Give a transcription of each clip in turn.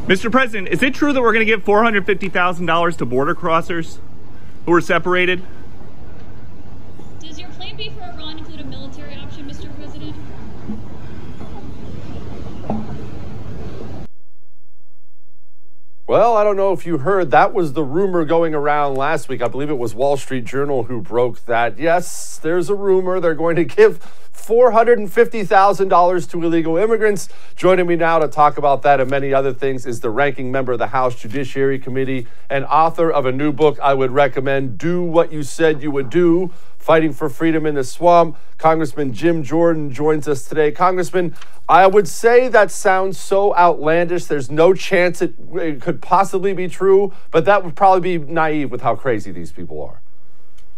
Mr. President, is it true that we're going to give $450,000 to border crossers who are separated? Does your plan B for Iran include a military option, Mr. President? Well, I don't know if you heard, that was the rumor going around last week. I believe it was Wall Street Journal who broke that. Yes, there's a rumor they're going to give $450,000 to illegal immigrants. Joining me now to talk about that and many other things is the ranking member of the House Judiciary Committee and author of a new book I would recommend, Do What You Said You Would Do, Fighting for Freedom in the Swamp. Congressman Jim Jordan joins us today. Congressman, I would say that sounds so outlandish. There's no chance it could possibly be true, but that would probably be naive with how crazy these people are.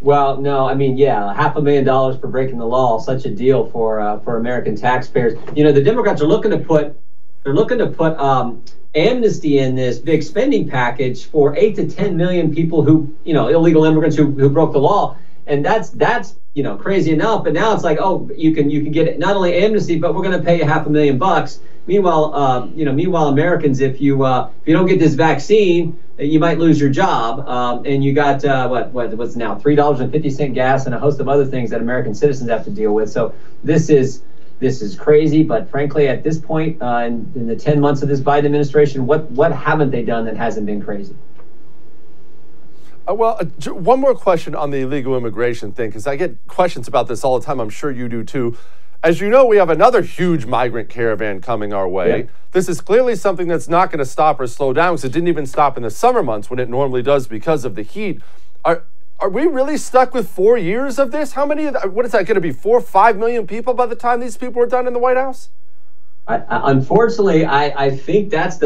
Well, no, I mean, yeah, $500,000 for breaking the law, such a deal for American taxpayers. You know, the Democrats are looking to put amnesty in this big spending package for 8 to 10 million people who, you know, illegal immigrants who broke the law. And that's you know, crazy enough. But now it's like, oh, you can get not only amnesty, but we're going to pay you $500,000. Meanwhile, meanwhile, Americans, if you don't get this vaccine, you might lose your job. And you got what's now $3.50 gas and a host of other things that American citizens have to deal with. So this is crazy. But frankly, at this point, in the 10 months of this Biden administration, what haven't they done that hasn't been crazy? One more question on the illegal immigration thing, because I get questions about this all the time. I'm sure you do too. As you know, we have another huge migrant caravan coming our way. Yeah. This is clearly something that's not going to stop or slow down, because it didn't even stop in the summer months when it normally does because of the heat. Are we really stuck with 4 years of this? How many? What is that going to be? 4 or 5 million people by the time these people are done in the White House? Unfortunately, I think that's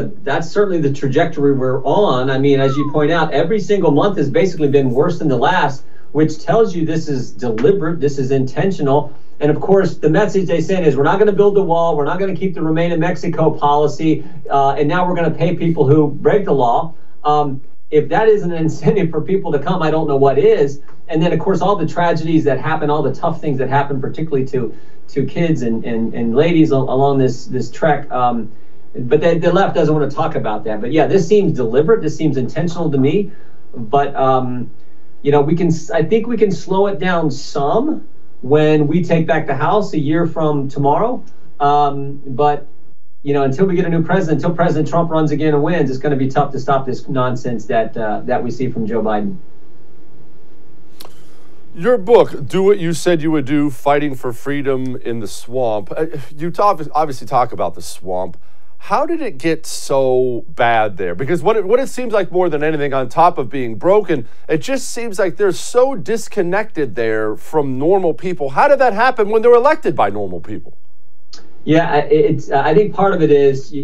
certainly the trajectory we're on. I mean, as you point out, every single month has basically been worse than the last, which tells you this is deliberate, this is intentional. And of course, the message they send is we're not going to build the wall, we're not going to keep the Remain in Mexico policy, and now we're going to pay people who break the law. If that isn't an incentive for people to come, I don't know what is. And then, of course, all the tragedies that happen, all the tough things that happen, particularly to kids and ladies along this trek. But the left doesn't want to talk about that. But yeah, this seems deliberate. This seems intentional to me. But you know, I think we can slow it down some when we take back the House a year from tomorrow. But you know, until we get a new president, until President Trump runs again and wins, it's going to be tough to stop this nonsense that we see from Joe Biden. Your book, Do What You Said You Would Do, Fighting for Freedom in the Swamp. You obviously talk about the swamp. How did it get so bad there? Because what it seems like more than anything, on top of being broken, it just seems like they're so disconnected there from normal people. How did that happen when they're elected by normal people? Yeah, I think part of it is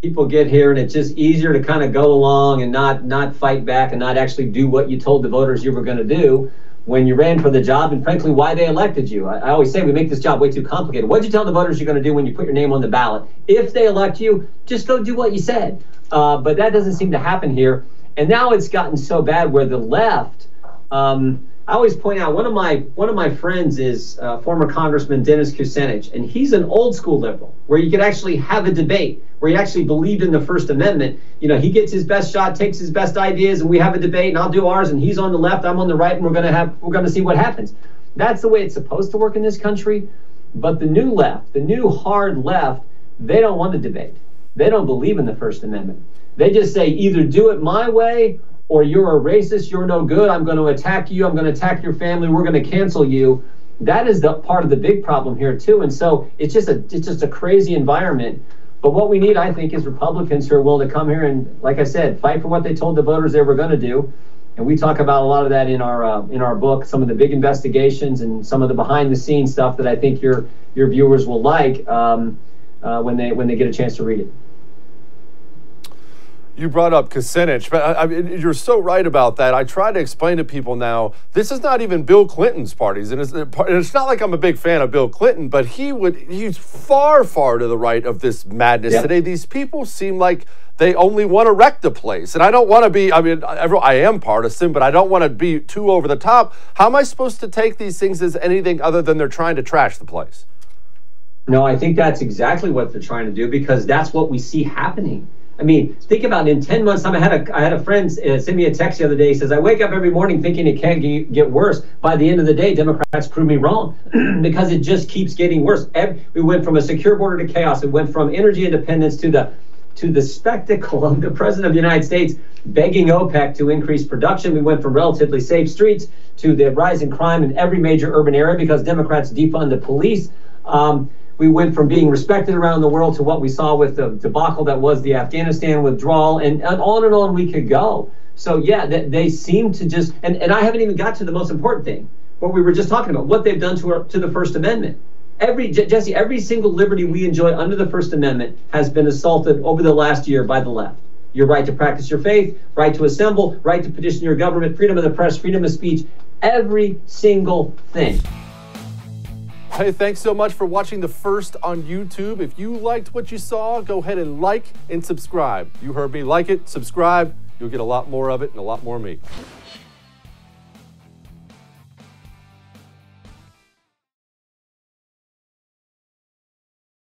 people get here and it's just easier to kind of go along and not fight back and not actually do what you told the voters you were going to do when you ran for the job, and frankly, why they elected you. I always say we make this job way too complicated. What did you tell the voters you're going to do when you put your name on the ballot? If they elect you, just go do what you said. But that doesn't seem to happen here. And now it's gotten so bad where the left, I always point out, one of my friends is former Congressman Dennis Kucinich, and he's an old school liberal where you could actually have a debate, where he actually believed in the First Amendment. You know, he gets his best shot, takes his best ideas, and we have a debate, and I'll do ours, and he's on the left, I'm on the right, and we're going to see what happens. That's the way it's supposed to work in this country. But the new left, the new hard left, they don't want to debate. They don't believe in the First Amendment. They just say either do it my way, or you're a racist, you're no good, I'm going to attack you, I'm going to attack your family, we're going to cancel you. That is the part of the big problem here too. And so it's just a crazy environment. But what we need, I think, is Republicans who are willing to come here and, like I said, fight for what they told the voters they were going to do. And we talk about a lot of that in our book, some of the big investigations and some of the behind the scenes stuff that I think your viewers will like when they get a chance to read it. You brought up Kucinich, but I mean, you're so right about that. I try to explain to people now, this is not even Bill Clinton's parties. And it's not like I'm a big fan of Bill Clinton, but he's far, far to the right of this madness today. These people seem like they only want to wreck the place. And I don't want to be, I mean, I am partisan, but I don't want to be too over the top. How am I supposed to take these things as anything other than they're trying to trash the place? No, I think that's exactly what they're trying to do, because that's what we see happening. I mean, think about it, in 10 months time. I had a friend send me a text the other day. He says, I wake up every morning thinking it can't get worse. By the end of the day, Democrats prove me wrong because it just keeps getting worse. We went from a secure border to chaos. It went from energy independence to the spectacle of the president of the United States begging OPEC to increase production. We went from relatively safe streets to the rise in crime in every major urban area because Democrats defund the police. We went from being respected around the world to what we saw with the debacle that was the Afghanistan withdrawal, and on we could go. So yeah, they seem to just, and I haven't even got to the most important thing, what we were just talking about, what they've done to the First Amendment. Jesse, every single liberty we enjoy under the First Amendment has been assaulted over the last year by the left. Your right to practice your faith, right to assemble, right to petition your government, freedom of the press, freedom of speech, every single thing. Hey, thanks so much for watching The First on YouTube. If you liked what you saw, go ahead and like and subscribe. You heard me. Like it, subscribe. You'll get a lot more of it and a lot more of me.